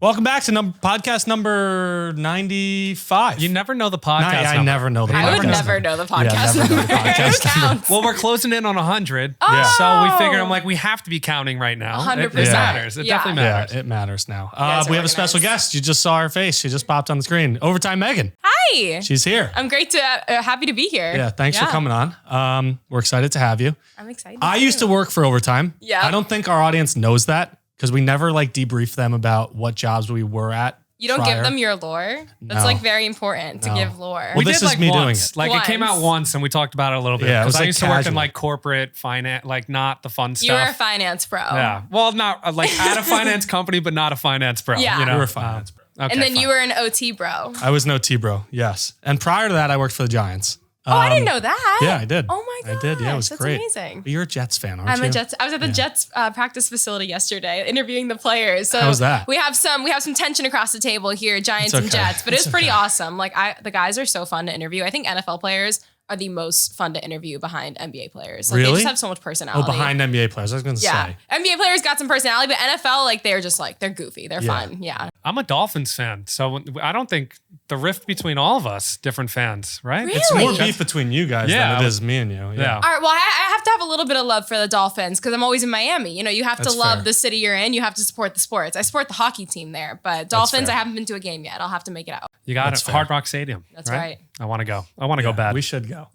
Welcome back to podcast number 95. You never know the podcast number. I never know the podcast I would never know the podcast number. Well, we're closing in on 100. Oh. So we figured we have to be counting right now. 100%. It matters. It definitely matters. Yeah, it matters now. guys are We have a special guest. You just saw her face. She just popped on the screen. Overtime Megan. Hi. She's here. I'm happy to be here. Yeah, thanks for coming on. We're excited to have you. I'm excited. I used to work for Overtime. Yeah. I don't think our audience knows that because we never debrief them about what jobs we were at. You don't prior. give them your lore? That's No. very important to give lore. Well, this did, is me doing once. it. It came out once and we talked about it a little bit. Yeah, it was Because I used to work in casual. corporate finance, not the fun You're a stuff. finance pro. Yeah. Well, not at a finance company, but not a finance pro. Yeah. You know? You were a finance bro. Okay, And then fine. you were an OT bro. I was no T-bro, yes. And prior to that, I worked for the Giants. Oh, I didn't know that. Yeah, I did. Oh my god. I did. Yeah, it was That's great. amazing. But you're a Jets fan, aren't I'm you? a Jets. I was at the Jets practice facility yesterday, interviewing the players. So How was that? We have some tension across the table here, Giants It's and okay. Jets, but it was pretty awesome. The guys are so fun to interview. I think NFL players are the most fun to interview behind NBA players. They Really? just have so much personality. Oh, behind NBA players. I was going to Yeah. say. NBA players got some personality, but NFL, they're just they're goofy. They're fun. Yeah. I'm a Dolphins fan. So I don't think the rift between all of us, different fans, right? Really? It's more beef between you guys than it is me and you. Yeah. All right. Well, I have to have a little bit of love for the Dolphins because I'm always in Miami. You have That's to love fair. the city you're in. You have to support the sports. I support the hockey team there, but Dolphins, fair. I haven't been to a game yet. I'll have to make it out. You got That's it. fair. Hard Rock Stadium. That's right. I want to go. I want to go bad. We should go.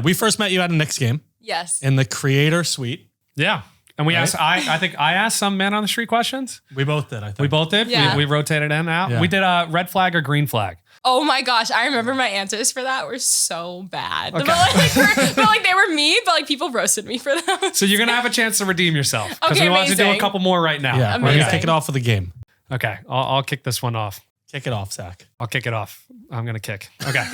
We first met you at a Knicks game Yes. in the Creator Suite. Yeah. And we Right? asked, I think I asked some man on the street questions. We both did, I think. We both did. Yeah. We rotated in and out. Yeah. We did a red flag or green flag. Oh my gosh, I remember my answers for that were so bad. Okay. But they were me, but people roasted me for them. So you're going to have a chance to redeem yourself. Because Okay, we want to do a amazing. couple more right now. Yeah, we're going Amazing. to kick it off with a game. Okay. I'll kick this one off. Kick it off, Zach. I'll kick it off. I'm going to kick. Okay.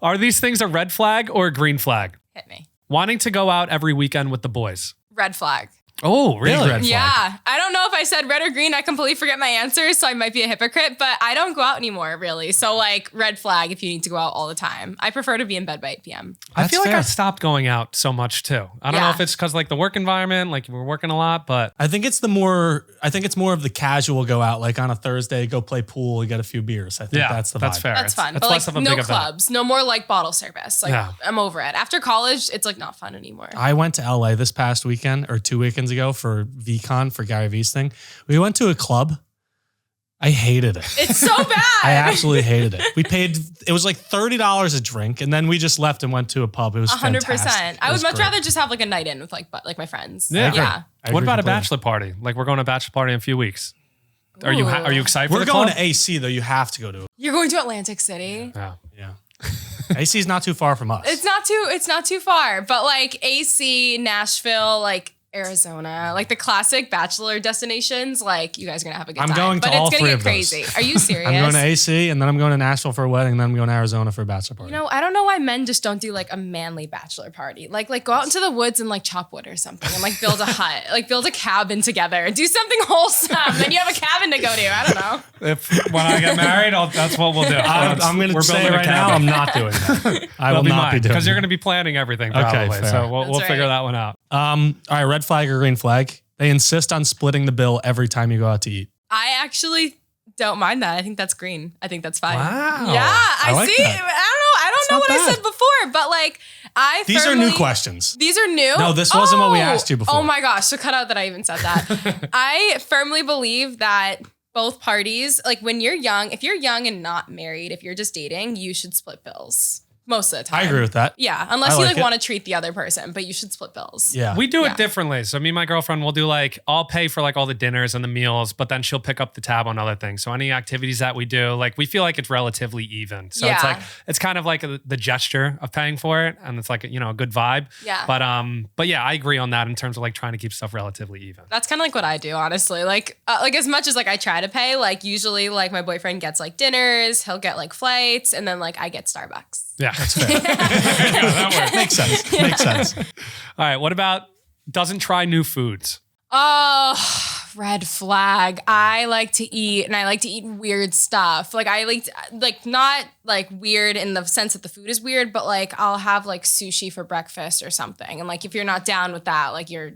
Are these things a red flag or a green flag? Hit me. Wanting to go out every weekend with the boys. Red flag. Oh, really? Big red flag. Yeah. I don't know if I said red or green. I completely forget my answers, so I might be a hypocrite, but I don't go out anymore, really. So, red flag if you need to go out all the time. I prefer to be in bed by 8 p.m. I feel like fair. I stopped going out so much too. I don't know Yeah. if it's because the work environment, we're working a lot, but I think it's more of the casual go out, on a Thursday, go play pool and get a few beers. I think that's the vibe. that's fair. That's fun. It's But less of a no big event. clubs, no more bottle service. Yeah. I'm over it. After college, it's not fun anymore. I went to LA this past weekend or 2 weekends ago for VCon for Gary V's thing. We went to a club. I hated it. It's so bad. I absolutely hated it. It was $30 a drink, and then we just left and went to a pub. It was 100%. fantastic. I It would was much great. rather just have a night in with my friends. Yeah. Yeah. I What agree about a completely. bachelor party? We're going to a bachelor party in a few weeks. Are you excited for We're the going club? to AC though. You have to go to it. You're going to Atlantic City. Yeah. Yeah. AC is not too far from us. It's not too far, but AC, Nashville, Arizona, the classic bachelor destinations, you guys are gonna have a good I'm time. going to but all it's three gonna of get those. crazy. Are you serious? I'm going to AC, and then I'm going to Nashville for a wedding, and then I'm going to Arizona for a bachelor party. I don't know why men just don't do a manly bachelor party. Go out into the woods and chop wood or something and build a hut, build a cabin together and do something wholesome. Then you have a cabin to go to. I don't know. When I get married, that's what we'll do. I'm going to say building a right now, cabin. I'm not doing that. I will That'll not be doing because you're that. going to be planning everything Okay, probably. fair. So we'll That's figure right. that one out. All right, red flag or green flag? They insist on splitting the bill every time you go out to eat. I actually don't mind that. I think that's green. I think that's fine. Wow. Yeah, I like see. that. I don't know not what I bad. said before, but These are new questions. These are new? No, this wasn't what we asked you before. Oh my gosh. So cut out that I even said that. I firmly believe that both parties, when you're young, if you're young and not married, if you're just dating, you should split bills. Most of the time. I agree with that. Yeah, unless I you like it. want to treat the other person, but you should split bills. Yeah. We do Yeah. it differently. So me and my girlfriend will do I'll pay for all the dinners and the meals, but then she'll pick up the tab on other things. So any activities that we do, we feel like it's relatively even. So Yeah. it's kind of the gesture of paying for it, and it's a good vibe. Yeah. But yeah, I agree on that in terms of trying to keep stuff relatively even. That's kind of what I do, honestly. As much as I try to pay, usually my boyfriend gets dinners, he'll get flights, and then I get Starbucks. Yeah, That's fair. That works. Makes sense. Makes sense. All right. What about doesn't try new foods? Oh, red flag. I like to eat, and I like to eat weird stuff. Like I like not like weird in the sense that the food is weird, but like I'll have like sushi for breakfast or something. And like if you're not down with that, like you're,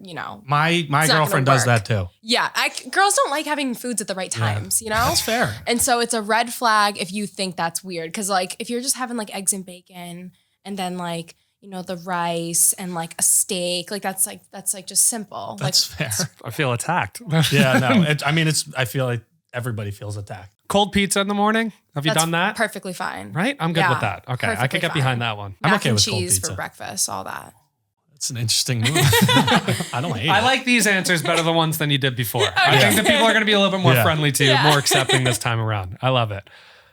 My girlfriend does that too. Yeah, girls don't like having foods at the right times, That's fair. And so it's a red flag if you think that's weird, because like if you're just having like eggs and bacon and then like the rice and like a steak, like that's just simple. That's fair. I feel attacked. Yeah, no. I feel like everybody feels attacked. Cold pizza in the morning. Have you done that? Perfectly fine. Right? I'm good with that. Okay. I could get behind that one. I'm Mac okay and with cold cheese pizza for breakfast, all that. It's an interesting move. I don't hate it. I like these answers better the ones than you did before. I think that people are going to be a little bit more friendly to you, more accepting this time around. I love it.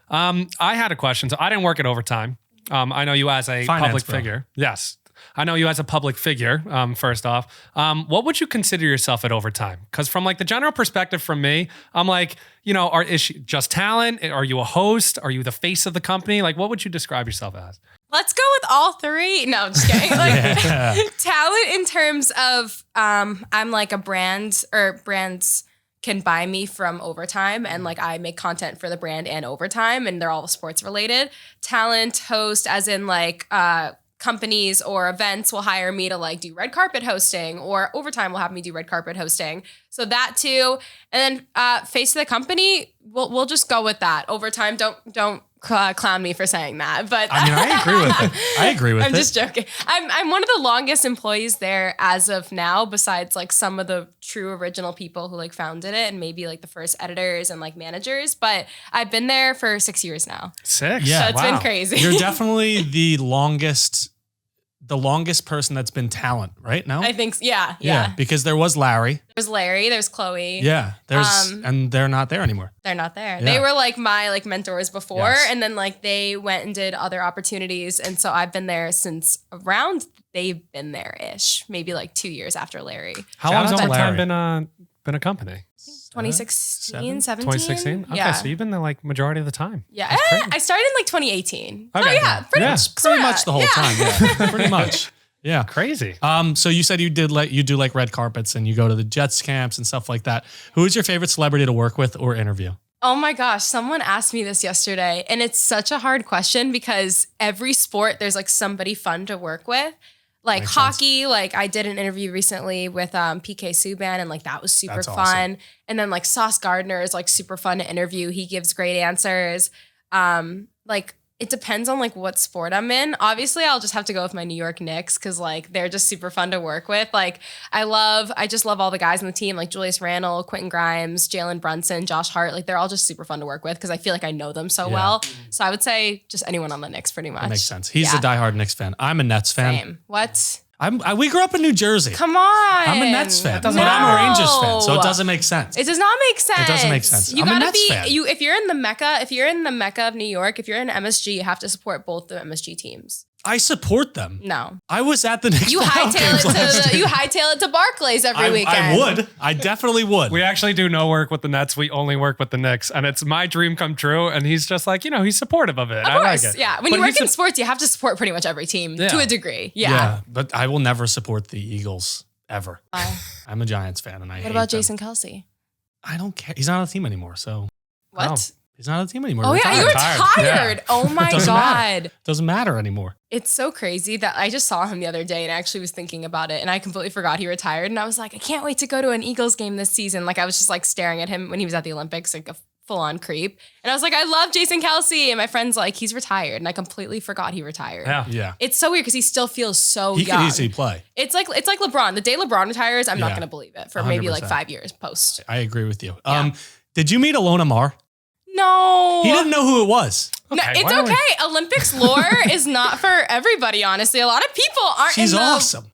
I had a question. So I didn't work at Overtime. I know you as a public figure. Yes. I know you as a public figure, first off. What would you consider yourself at Overtime? Because from like the general perspective from me, I'm like, is she just talent? Are you a host? Are you the face of the company? Like, what would you describe yourself as? Let's go with all three. No, I'm just kidding. Like talent in terms of I'm like a brand, or brands can buy me from Overtime, and like I make content for the brand and Overtime, and they're all sports related. Talent, host, as in like companies or events will hire me to like do red carpet hosting, or Overtime will have me do red carpet hosting. So that too. And then face of the company, we'll just go with that. Overtime, don't clown me for saying that, but I mean, I agree with it. I agree with it. I'm just joking. I'm one of the longest employees there as of now, besides like some of the true original people who like founded it, and maybe like the first editors and like managers. But I've been there for 6 years now. 6? Yeah, so it's been crazy. You're definitely the longest person that's been talent, right? No, I think, yeah. Because there was Larry. There's Larry. There's Chloe. Yeah, and they're not there anymore. They're not there. Yeah. They were like my like mentors before, Yes. and then like they went and did other opportunities, and so I've been there since around. They've been there-ish, maybe like 2 years after Larry. How long has Overtime been a company? 2016, 17? 2016? Okay, Yeah. so you've been there like majority of the time. Yeah, That's crazy. I started in like 2018. Okay. Oh yeah, pretty much. Pretty much the whole time. Yeah, pretty much. Yeah. Crazy. So you said you do like red carpets and you go to the Jets camps and stuff like that. Who is your favorite celebrity to work with or interview? Oh my gosh, someone asked me this yesterday, and it's such a hard question because every sport there's like somebody fun to work with. Like Makes hockey, like I did an interview recently with PK Subban, and like that was super That's fun. awesome. And then like Sauce Gardner is like super fun to interview. He gives great answers. Like it depends on like what sport I'm in. Obviously, I'll just have to go with my New York Knicks because like they're just super fun to work with. Like I just love all the guys on the team, like Julius Randle, Quentin Grimes, Jalen Brunson, Josh Hart. Like they're all just super fun to work with because I feel like I know them so well. So I would say just anyone on the Knicks pretty much. That makes sense. He's a diehard Knicks fan. I'm a Nets fan. Same. What? We grew up in New Jersey. Come on. I'm a Nets fan. doesn't But I'm a No. Rangers fan, so it doesn't make sense. It does not make sense. It doesn't make sense. You I'm a gotta Nets be fan. if you're in the Mecca of New York, if you're in MSG, you have to support both the MSG teams. I support them. No. I was at the Knicks. You hightail it to Barclays every weekend. I would. I definitely would. We actually do no work with the Nets. We only work with the Knicks. And it's my dream come true. And he's just like, he's supportive of it. Of I like course, it. yeah. When But you work he's in sports, you have to support pretty much every team Yeah. to a degree. Yeah. but I will never support the Eagles ever. Why? I'm a Giants fan, and I hate What about them. Jason Kelsey? I don't care. He's not on the team anymore, so What? Oh. he's not on the team anymore. Oh yeah, you Retired. retired. Yeah. Oh my Doesn't matter. God. Doesn't matter anymore. It's so crazy that I just saw him the other day and I actually was thinking about it and I completely forgot he retired. And I was like, I can't wait to go to an Eagles game this season. Like I was just like staring at him when he was at the Olympics, like a full-on creep. And I was like, I love Jason Kelsey. And my friend's like, he's retired. And I completely forgot he retired. Yeah. Yeah. It's so weird because he still feels so He young. could easily play. It's like LeBron. The day LeBron retires, I'm not Yeah. going to believe it for maybe like 100%. 5 years post. I agree with you. Yeah. Did you meet Alona Mar? No. He didn't know who it was. No, Okay, it's why don't we- okay. Olympics lore is not for everybody, honestly. A lot of people aren't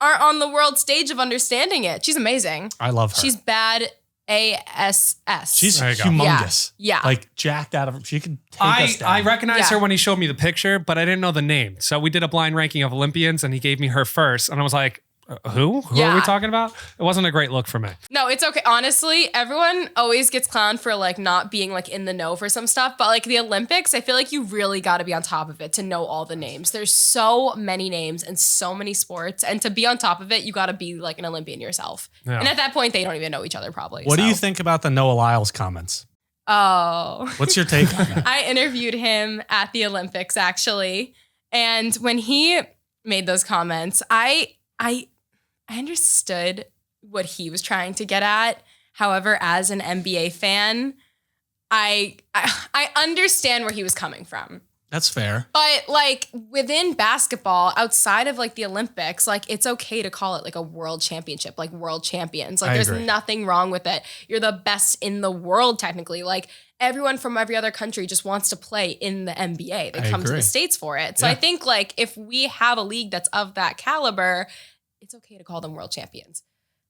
aren't on the world stage of understanding it. She's amazing. I love her. She's bad ASS. She's There you go. humongous. Yeah. Like jacked out of. She could take us down. I recognized Yeah. her when he showed me the picture, but I didn't know the name. So we did a blind ranking of Olympians and he gave me her first. And I was like, Who are we talking about? It wasn't a great look for me. No, it's okay. Honestly, everyone always gets clowned for like not being like in the know for some stuff. But like the Olympics, I feel like you really got to be on top of it to know all the names. There's so many names and so many sports. And to be on top of it, you got to be like an Olympian yourself. Yeah. And at that point, they don't even know each other probably. What do you think about the Noah Lyles comments? Oh. What's your take on that? I interviewed him at the Olympics actually. And when he made those comments, I understood what he was trying to get at. However, as an NBA fan, I understand where he was coming from. That's fair. But like within basketball, outside of like the Olympics, like it's okay to call it like a world championship, like world champions. Like there's nothing wrong with it. You're the best in the world technically. Like everyone from every other country just wants to play in the NBA. They come to the States for it. So I think like if we have a league that's of that caliber, it's okay to call them world champions.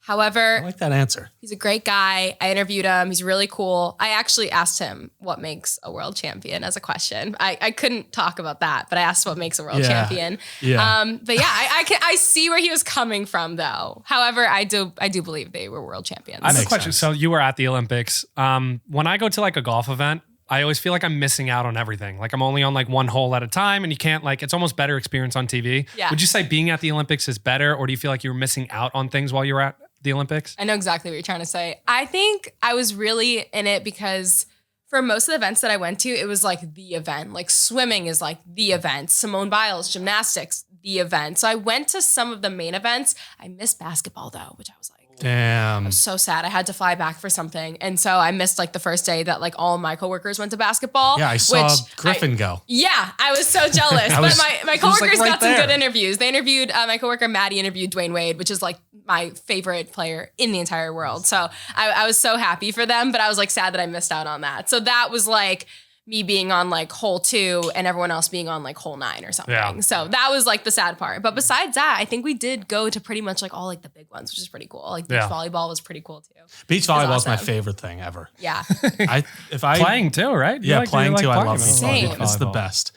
However, I like that answer. He's a great guy. I interviewed him. He's really cool. I actually asked him what makes a world champion as a question. I couldn't talk about that, but I asked what makes a world champion. Yeah. But yeah, I see where he was coming from though. However, I do believe they were world champions. I have a question. So you were at the Olympics. When I go to like a golf event, I always feel like I'm missing out on everything. Like I'm only on like one hole at a time and you can't like, it's almost better experience on TV. Yeah. Would you say being at the Olympics is better, or do you feel like you were missing out on things while you were at the Olympics? I know exactly what you're trying to say. I think I was really in it because for most of the events that I went to, it was like the event. Like swimming is like the event. Simone Biles, gymnastics, the event. So I went to some of the main events. I missed basketball though, which I was like, damn. I was so sad. I had to fly back for something. And so I missed like the first day that like all my coworkers went to basketball. Yeah, I saw Griffin go. Yeah, I was so jealous. But my coworkers got some good interviews. They interviewed, my coworker Maddie interviewed Dwayne Wade, which is like my favorite player in the entire world. So I was so happy for them, but I was like sad that I missed out on that. So that was like me being on like hole 2 and everyone else being on like hole 9 or something. Yeah. So that was like the sad part. But besides that, I think we did go to pretty much like all like the big ones, which is pretty cool. Like beach volleyball was pretty cool too. Beach volleyball is my favorite thing ever. Yeah. Playing too, right? Yeah, playing too. I love beach volleyball. It's the best.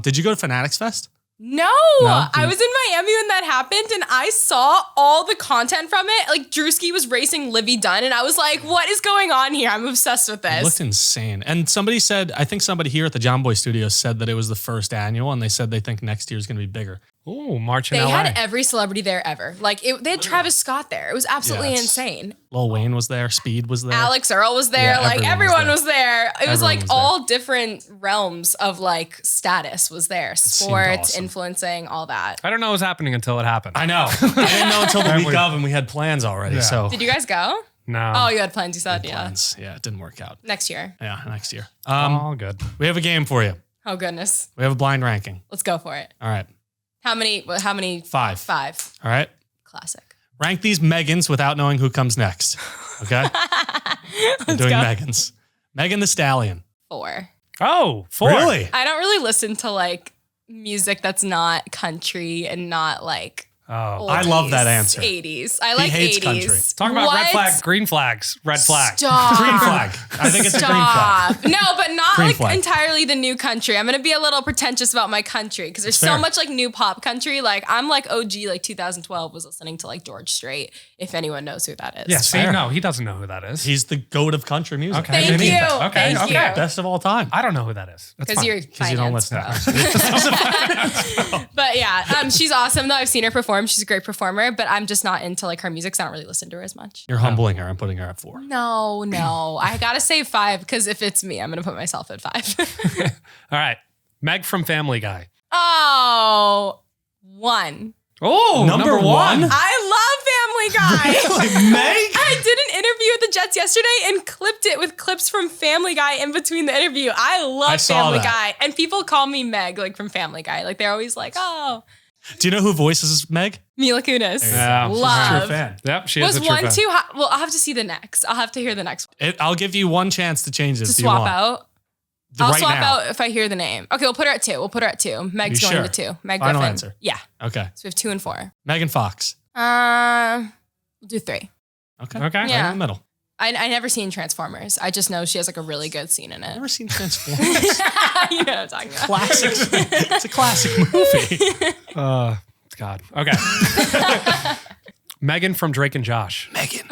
Did you go to Fanatics Fest? No, I was in Miami when that happened and I saw all the content from it. Like Drewski was racing Livy Dunn and I was like, what is going on here? I'm obsessed with this. It looked insane. And somebody said, I think somebody here at the John Boy Studios said that it was the first annual and they said they think next year is going to be bigger. Oh, March in LA. They had every celebrity there ever. Like they had Travis Scott there. It was absolutely insane. Lil Wayne was there. Speed was there. Alex Earl was there. Yeah, like everyone was there. It was like all different realms of like status was there. Sports, influencing, all that. I don't know what was happening until it happened. I know. I didn't know until the week of and we had plans already. So did you guys go? No. Oh, you had plans, you said, plans. Yeah, it didn't work out. Next year. Yeah, next year. All good. We have a game for you. Oh, goodness. We have a blind ranking. Let's go for it. All right. How many? 5. 5. All right. Classic. Rank these Megans without knowing who comes next. Okay? We're doing Megans. Megan Thee Stallion. 4. Oh, 4. Really? I don't really listen to like music that's not country and not like oldies, I love that answer. 80s. I like 80s. Country. Talk about red flag, green flags, red flag. Stop. Green flag. I think it's a green flag. No, but not green like flag. entirely the new country. I'm going to be a little pretentious about my country because there's so much like new pop country. Like I'm like OG, like 2012 was listening to like George Strait, if anyone knows who that is. Yeah, see, no, he doesn't know who that is. He's the goat of country music. Okay. Thank you. Okay. Thank you. Best of all time. I don't know who that is. Because you're because you don't listen. But yeah, she's awesome though. I've seen her perform. She's a great performer, but I'm just not into like her music, so I don't really listen to her as much. You're humbling her. I'm putting her at 4. No. I gotta say 5 because if it's me, I'm gonna put myself at 5. All right. Meg from Family Guy. Oh, 1. Oh, number 1. I love Family Guy. Really, Meg? I did an interview with the Jets yesterday and clipped it with clips from Family Guy in between the interview. I love Family Guy. And people call me Meg, like from Family Guy. Like they're always like, oh. Do you know who voices Meg? Mila Kunis. Yeah, love. She's a true fan. Yep, she is a true fan. Was 1 too hot? Well, I'll have to see the next. I'll have to hear the next one. I'll give you one chance to change this. To swap out? I'll right swap now. out if I hear the name. Okay, we'll put her at 2. Meg's going to 2. Meg Final Griffin. answer. Yeah. Okay. So we have 2 and 4. Megan Fox. We'll do 3. Okay. Okay. Right Yeah. in the middle. I never seen Transformers. I just know she has like a really good scene in it. Never seen Transformers. You know what I'm talking about. Classic. It's a classic movie. God. Okay. Megan from Drake and Josh. Megan.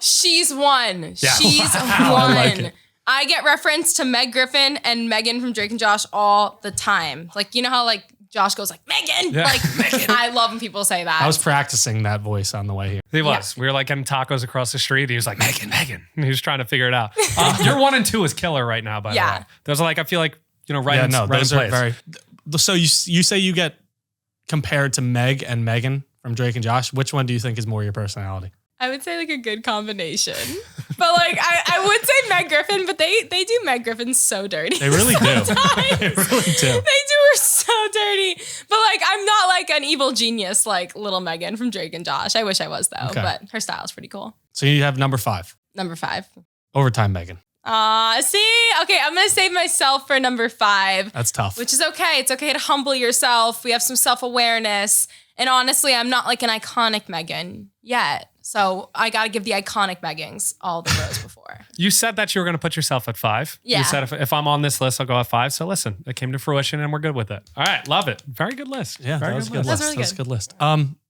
She's one. Yeah. She's Wow, one. I like it. I get referenced to Meg Griffin and Megan from Drake and Josh all the time. Like, you know how like Josh goes like, Megan? Yeah. Like, Megan. I love when people say that. I was practicing that voice on the way here. He was. We were like getting tacos across the street. He was like, Megan. And he was trying to figure it out. Your 1 and 2 is killer right now, by the way. Those are like, I feel like, right in those place. are very. So you say you get compared to Meg and Megan from Drake and Josh. Which one do you think is more your personality? I would say like a good combination. But like I would say Meg Griffin, but they do Meg Griffin so dirty. They really do. They really do. They do her so dirty. But like I'm not like an evil genius like little Megan from Drake and Josh. I wish I was though, but her style is pretty cool. So you have number 5. Number 5. Overtime Megan. See? Okay, I'm gonna save myself for number 5. That's tough. Which is okay. It's okay to humble yourself. We have some self-awareness. And honestly, I'm not like an iconic Megan yet. So I got to give the iconic Megans all the rose before. You said that you were going to put yourself at 5. Yeah. You said if I'm on this list, I'll go at 5. So listen, it came to fruition and we're good with it. All right. Love it. Very good list. Yeah, Very that was a good list. list. That's really That was a good. good list.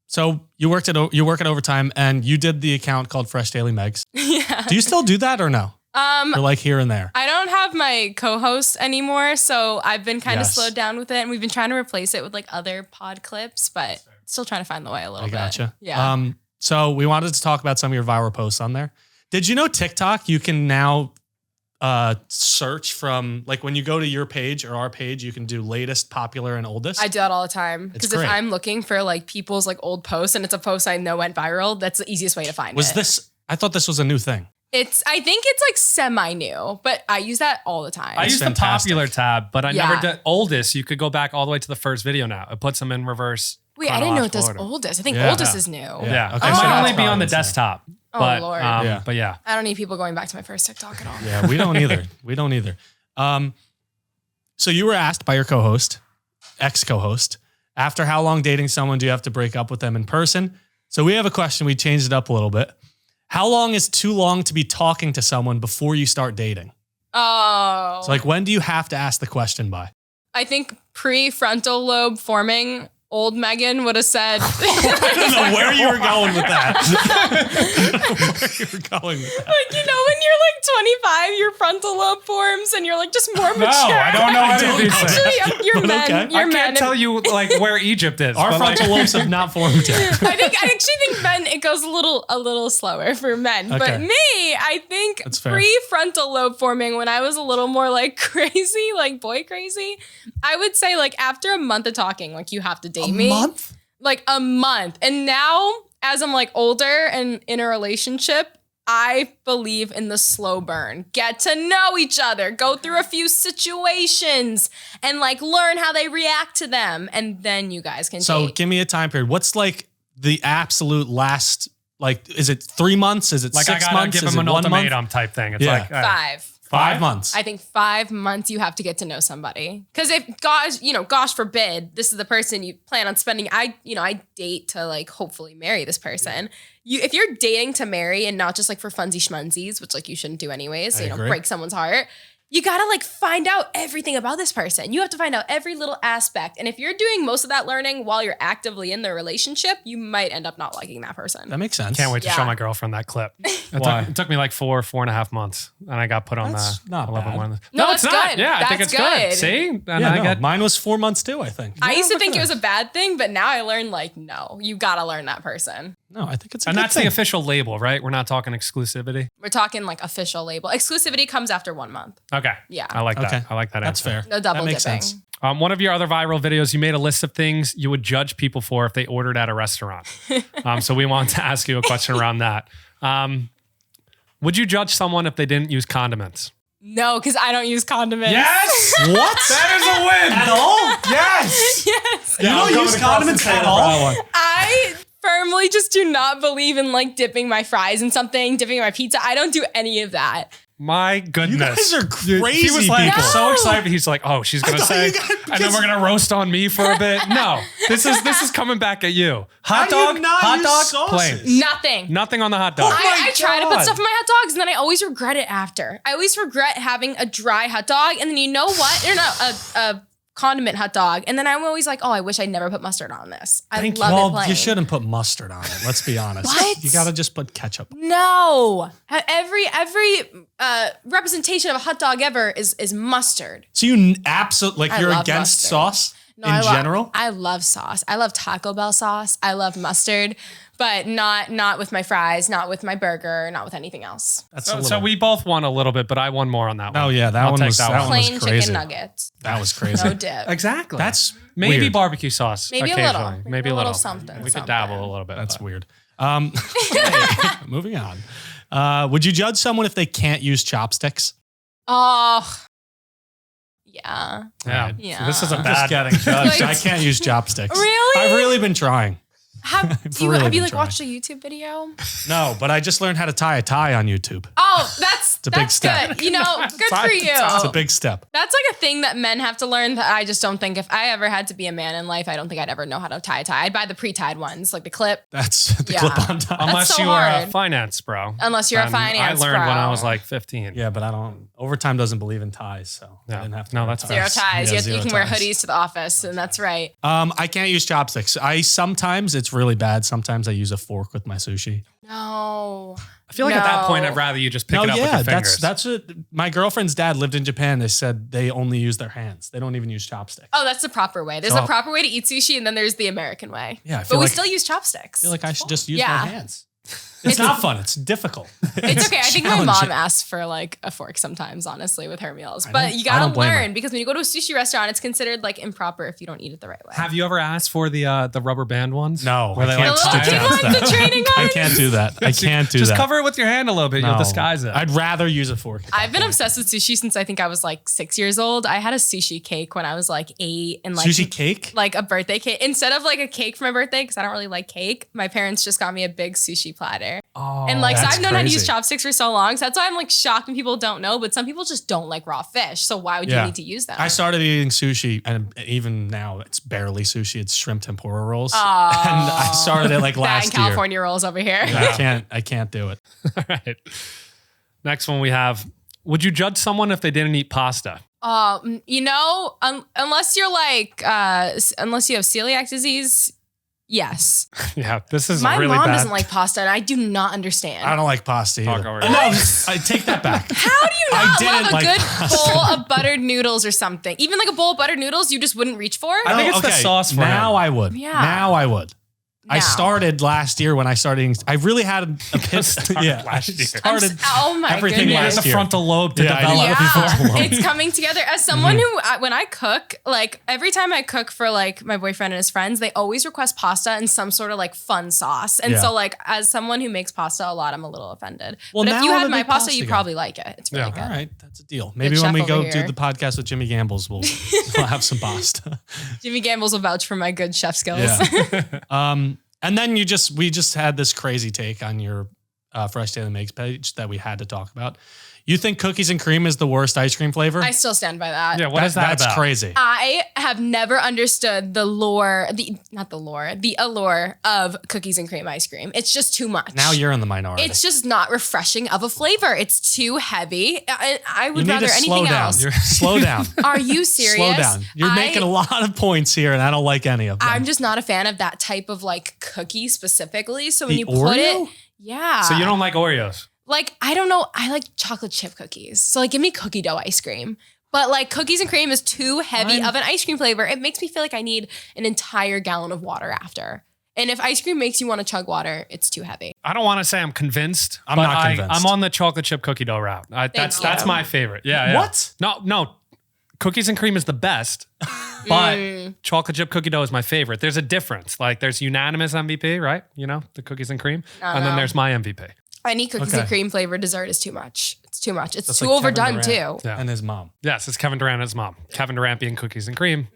So you work at Overtime and you did the account called Fresh Daily Megs. Yeah. Do you still do that or no? Or like here and there? I don't have my co-host anymore, so I've been kind of Yes. slowed down with it, and we've been trying to replace it with like other pod clips, but still trying to find the way a little I gotcha. bit. Yeah. So we wanted to talk about some of your viral posts on there. Did you know TikTok, you can now search from, like when you go to your page or our page, you can do latest, popular, and oldest? I do that all the time because if great. I'm looking for like people's like old posts and it's a post I know went viral, that's the easiest way to find it. I thought this was a new thing. I think it's like semi-new, but I use that all the time. I use the fantastic. popular tab, but I Yeah. never did oldest. You could go back all the way to the first video now. It puts them in reverse. Wait, I didn't know it does chronological order. oldest. I think Yeah. oldest is new. Yeah. Okay, It so might that's only be on the probably the same. desktop. Oh, But, Lord. Yeah. But yeah. I don't need people going back to my first TikTok at all. Yeah, we don't either. We don't either. So you were asked by your co-host, ex-co-host, after how long dating someone do you have to break up with them in person? So we have a question. We changed it up a little bit. How long is too long to be talking to someone before you start dating? Oh. So like, when do you have to ask the question by? I think prefrontal lobe forming old Megan would have said. I don't know where you were going with that. Where you were going with that. Like, you know, when you're like 25, your frontal lobe forms and you're like just more mature. No, I don't know any of these things. Actually, you're But men. okay. You're I men. can't tell you like where Egypt is. Our but, like, frontal lobes have not formed yet. I actually think men, it goes a little slower for men. Okay. But me, I think That's fair. prefrontal lobe forming when I was a little more like crazy, like boy crazy, I would say like after a month of talking, like you have to date me. Like a month. And now as I'm like older and in a relationship, I believe in the slow burn. Get to know each other, go through a few situations and like learn how they react to them. And then you guys can So date. give me a time period. What's like the absolute last, like, is it 3 months? Is it like 6 I gotta months? give Is him it an 1 month? ultimatum type thing. It's Yeah. like 5. 5 months. I think 5 months you have to get to know somebody. Because if gosh forbid, this is the person you plan on spending. I date to like hopefully marry this person. If you're dating to marry and not just like for funsies schmunsies, which like you shouldn't do anyways, so you agree. break someone's heart. You gotta like find out everything about this person. You have to find out every little aspect. And if you're doing most of that learning while you're actively in the relationship, you might end up not liking that person. That makes sense. Can't wait to Yeah. show my girlfriend that clip. Why? It took me like 4.5 months, and I got put on That's the not 11 bad. one. No, it's it's not. good. Yeah, I think That's it's good. good. See, and Yeah, I no, get mine was 4 months too, I think. I used to look think at it was a bad thing, but now I learned like, no, you gotta learn that person. No, I think it's a and good that's thing. the official label, right? We're not talking exclusivity. We're talking like official label. Exclusivity comes after 1 month. Okay. Yeah. I like that. Okay. I like that. That's answer. fair. No double That makes dipping. sense. One of your other viral videos, you made a list of things you would judge people for if they ordered at a restaurant. So we want to ask you a question around that. Would you judge someone if they didn't use condiments? No, because I don't use condiments. Yes! What? That is a win! At all? Yes! Yes. You don't use condiments at all? I firmly just do not believe in like dipping my fries in something, dipping my pizza. I don't do any of that. My You goodness. guys are crazy He was like people. so excited. He's like, oh, she's gonna thought say, you guys- and then we're gonna roast on me for a bit. No, this is coming back at you. Hot How do you dog, not hot use dog, sauces? plain. Nothing. Nothing on the hot dog. I try to God. put stuff in my hot dogs and then I always regret it after. I always regret having a dry hot dog. And then you know what? Or no, a condiment hot dog. And then I'm always like, oh, I wish I never put mustard on this. I love it plain. You shouldn't put mustard on it. Let's be honest. What? You got to just put ketchup. No. Every representation of a hot dog ever is mustard. So you absolutely, like, you're against mustard. Sauce in general? I love sauce. I love Taco Bell sauce. I love mustard. But not with my fries, not with my burger, not with anything else. So we both won a little bit, but I won more on that one. Oh yeah, that one was plain crazy. chicken nuggets. That was crazy. No dip. Exactly. That's maybe weird. Barbecue sauce. Maybe a little. Maybe a little something. We could dabble a little bit. That's weird. Moving on. Would you judge someone if they can't use chopsticks? Oh. Yeah. Yeah. Yeah. So this is a I'm bad. just getting judged. Like- I can't use chopsticks. Really? I've really been trying. Have you really like been trying. watched a YouTube video? No, but I just learned how to tie a tie on YouTube. Oh, that's a big step. good. You know, good for you. It's a big step. That's like a thing that men have to learn that I just don't think if I ever had to be a man in life, I don't think I'd ever know how to tie a tie. I'd buy the pre-tied ones, like the clip. That's the clip-on tie. Unless so you are a hard. finance bro. Unless you're a And finance I learned bro. when I was like 15. Yeah, but I don't. Overtime doesn't believe in ties, so I didn't have to. No, that's Zero ties. Yeah, You can wear ties. hoodies to the office, and that's right. I can't use chopsticks. Sometimes it's really bad. Sometimes I use a fork with my sushi. No. I feel like at that point, No. I'd rather you just pick it up with your fingers. that's what my girlfriend's dad lived in Japan. They said they only use their hands. They don't even use chopsticks. Oh, that's the proper way. There's So- a proper way to eat sushi, and then there's the American way. Yeah, I But feel we like- still use chopsticks. I feel like I should just use Yeah. my hands. It's not fun. It's difficult. It's okay. I think my mom challenging. asks for like a fork sometimes, honestly, with her meals. I But don't- you I gotta don't blame her. learn because when you go to a sushi restaurant, it's considered like improper if you don't eat it the right way. Have you ever asked for the rubber band ones? No, Where I they can't The like little do kid that. ones, the training I ones. can't do that. I can't do just that. cover it with your hand a little bit. You'll No. disguise it. I'd rather use a fork. at that I've been point. obsessed with sushi since I think I was like 6 years old. I had a sushi cake when I was like 8 and like Sushi cake? like a birthday cake. Instead of like a cake for my birthday, because I don't really like cake, my parents just got me a big sushi platter. Oh, And like, so that's I've known how to use crazy. chopsticks for so long. So that's why I'm like shocked when people don't know, but some people just don't like raw fish. So why would you need to use them? I started eating sushi, and even now it's barely sushi. It's shrimp tempura rolls, Oh. and I started it like that last and year. California rolls over here. I can't do it. All right. Next one we have. Would you judge someone if they didn't eat pasta? You know, unless you're like, unless you have celiac disease, yes. Yeah, this is My really mom bad. doesn't like pasta, and I do not understand. I don't like pasta Talk either. over No, I take that back. How do you I not didn't love a like good pasta. bowl of buttered noodles or something? Even like a bowl of buttered noodles, you just wouldn't reach for? I think it's the sauce for now. him. I would. Yeah. Now I would. I Now. started last year when I started eating. I really had a pit. Started last I year. started Oh my everything goodness. last the year. frontal lobe to Yeah, I develop. Yeah, before. it's coming together. As someone who, when I cook, like every time I cook for like my boyfriend and his friends, they always request pasta and some sort of like fun sauce. And Yeah. so like as someone who makes pasta a lot, I'm a little offended. Well, but if now you I'm had a my big pasta, pasta you'd guy. probably like it. It's really good. All right, that's a deal. Maybe Good when we chef go over do here. the podcast with Jimmy Gambles, we'll have some pasta. Jimmy Gambles will vouch for my good chef skills. Yeah. And then we just had this crazy take on your Fresh Daily Makes page that we had to talk about. You think cookies and cream is the worst ice cream flavor? I still stand by that. Yeah, what is that That's about? crazy. I have never understood the allure of cookies and cream ice cream. It's just too much. Now you're in the minority. It's just not refreshing of a flavor. It's too heavy. I you would need rather to slow anything down. else. Slow down. Are you serious? Slow down. You're making a lot of points here, and I don't like any of them. I'm just not a fan of that type of like cookie specifically. So when The you put Oreo? it, yeah. So you don't like Oreos? like, I don't know. I like chocolate chip cookies. So like give me cookie dough ice cream. But like cookies and cream is too heavy of an ice cream flavor. It makes me feel like I need an entire gallon of water after. And if ice cream makes you want to chug water, it's too heavy. I don't want to say I'm convinced. I'm but not convinced. I'm on the chocolate chip cookie dough route. That's you. my favorite. Yeah. What? No. Cookies and cream is the best, but chocolate chip cookie dough is my favorite. There's a difference. Like there's unanimous MVP, right? You know, the cookies and cream. And then there's my MVP. Any cookies Okay. and cream flavored dessert is too much. It's too much. It's That's too like Kevin overdone Durant too. Yeah. And his mom. Yes, it's Kevin Durant and his mom. Kevin Durant being cookies and cream.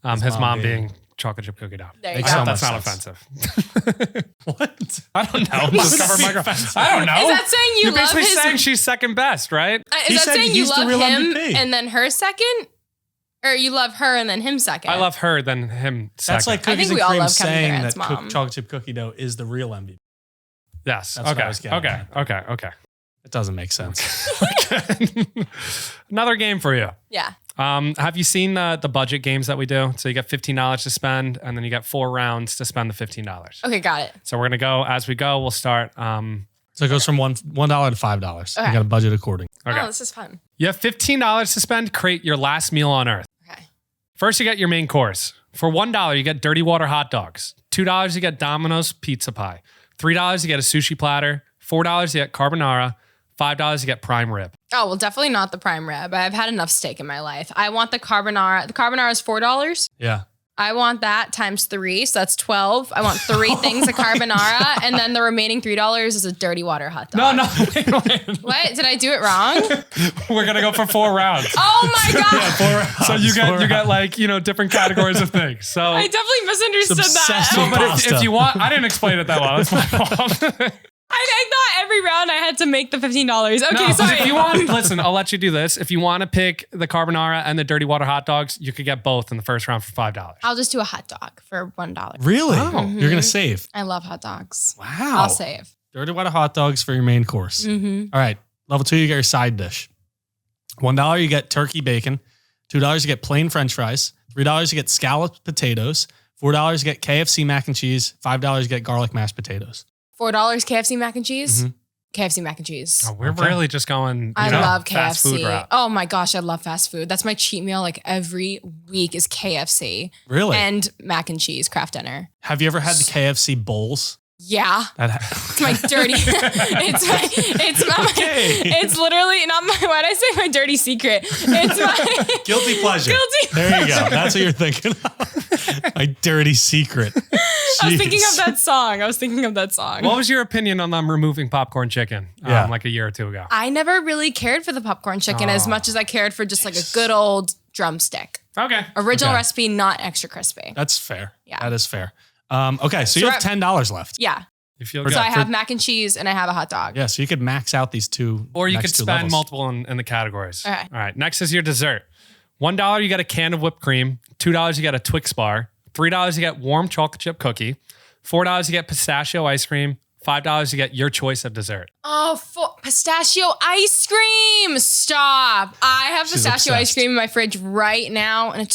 His mom being chocolate chip cookie dough. There you Makes go. so That's much not sense. offensive. What? I don't know. Discover microphone. I don't know. Is that saying you You're love basically his? saying she's second best, right? He Is that said saying you he's the love real him MVP. and then her second, or you love her and then him second? I love her than him second. That's like I cookies think we and all cream love Kevin saying Durant's that mom. chocolate chip cookie dough is the real MVP. Yes. That's what I was getting Okay. It doesn't make sense. Another game for you. Yeah. Have you seen the budget games that we do? So you get $15 to spend, and then you get 4 rounds to spend the $15. Okay, got it. So we're gonna go as we go. We'll start. So it goes from $1 to $5. Okay. You got to budget according. Okay. Oh, this is fun. You have $15 to spend. Create your last meal on Earth. Okay. First, you get your main course. For $1, you get dirty water hot dogs. $2, you get Domino's pizza pie. $3, you get a sushi platter. $4, you get carbonara. $5, you get prime rib. Oh, well, definitely not the prime rib. I've had enough steak in my life. I want the carbonara. The carbonara is $4. Yeah. I want that times 3, so that's 12. I want 3 things of carbonara, and then the remaining $3 is a dirty water hot dog. No, wait. What? Did I do it wrong? We're gonna go for 4 rounds. Oh my god! 4 rounds. So you get like, different categories of things. So I definitely misunderstood that. Obsessed with but pasta. if you want, I didn't explain it that well. That's my fault. I thought every round I had to make the $15. Okay, No, sorry. if you want, listen, I'll let you do this. If you want to pick the carbonara and the dirty water hot dogs, you could get both in the first round for $5. I'll just do a hot dog for $1. Really? Oh. You're going to save. I love hot dogs. Wow. I'll save. Dirty water hot dogs for your main course. All right. Level 2, you get your side dish. $1, you get turkey bacon. $2, you get plain French fries. $3, you get scalloped potatoes. $4, you get KFC mac and cheese. $5, you get garlic mashed potatoes. $4 KFC mac and cheese. KFC mac and cheese. Oh, we're really just going. I love fast food KFC. route. Oh my gosh, I love fast food. That's my cheat meal. Like every week is KFC Really? and mac and cheese craft dinner. Have you ever had the KFC bowls? Yeah, it's my dirty. It's literally not my. Why did I say my dirty secret? It's my Guilty pleasure. Guilty There you go. That's what you're thinking of. My dirty secret. I was thinking Jeez. of that song. What was your opinion on them removing popcorn chicken like a year or 2 ago? I never really cared for the popcorn chicken as much as I cared for just like a good old drumstick. Okay. Original Okay. recipe, not extra crispy. That's fair. Yeah. That is fair. Okay, so you So have $10 left. Yeah. You feel For- good. So I for- have mac and cheese and I have a hot dog. Yeah, so you could max out these two. Or you next could two spend levels. multiple in the categories. Okay. All right. Next is your dessert. $1, you get a can of whipped cream. $2, you get a Twix bar. $3, you get warm chocolate chip cookie. $4, you get pistachio ice cream. $5, you get your choice of dessert. Oh, pistachio ice cream. Stop. I have She's pistachio ice obsessed. cream in my fridge right now. And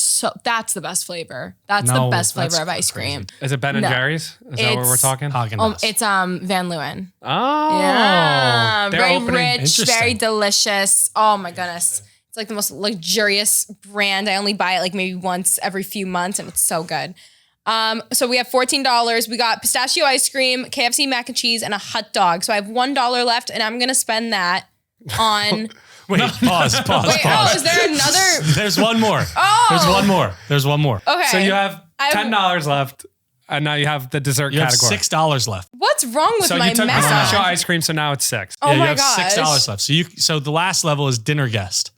that's the best flavor. That's the No, best flavor that's of ice crazy. cream. Is it Ben and No. Jerry's? Is that what we're It's- talking? Haagen-Dazs. It's Van Leeuwen. Oh. Yeah. They're Very opening. rich, very Interesting. delicious. Oh my goodness. It's like the most luxurious brand. I only buy it like maybe once every few months and it's so good. So we have $14. We got pistachio ice cream, KFC mac and cheese, and a hot dog. So I have $1 left and I'm going to spend that on... Wait, pause. Wait, pause. is there another... There's one more. Oh! There's one more. Okay. So you have I- $10 left. And now you have the dessert You have category. $6 left. What's wrong with So my you took math? pistachio ice cream, so now it's 6. Oh yeah, my you have gosh. $6 left. So the last level is dinner guest.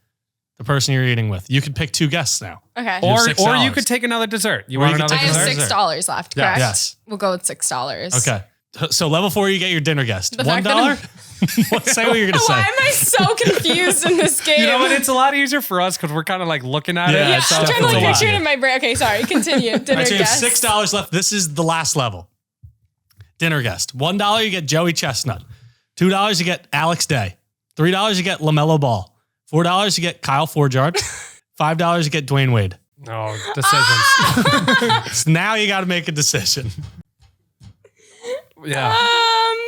The person you're eating with. You could pick 2 guests now. Okay. You have Or $6. you could take another dessert. You Or want you could another I have take dessert? $6 left, Yeah. correct? Yes. We'll go with $6. Okay. So level 4, you get your dinner guest. The fact that I'm- $1? Say what you're going to say. Why am I so confused in this game? You know what? It's a lot easier for us because we're kind of like looking at Yeah, it. Yeah, it's I'm trying to definitely like a lot. picture it in my brain. Okay, sorry. Continue. Dinner All right, so you have guest. $6 left. This is the last level. Dinner guest. $1, you get Joey Chestnut. $2, you get Alex Day. $3, you get LaMelo Ball. $4, you get Kyle Forjard. $5, you get Dwayne Wade. Oh, decisions. So now you got to make a decision. Yeah.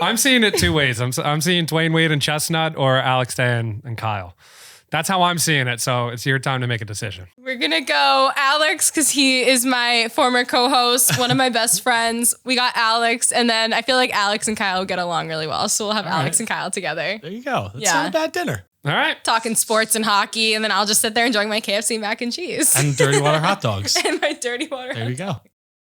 I'm seeing it 2 ways. I'm seeing Dwayne Wade and Chestnut or Alex Day and Kyle. That's how I'm seeing it. So it's your time to make a decision. We're gonna go Alex because he is my former co-host, one of my best friends. We got Alex, and then I feel like Alex and Kyle get along really well, so we'll have Alex right. and Kyle together, There you go. That's Yeah. not a bad dinner. All right. talking sports and hockey, and then I'll just sit there enjoying my KFC mac and cheese And dirty water hot dogs. and my dirty water. There you go.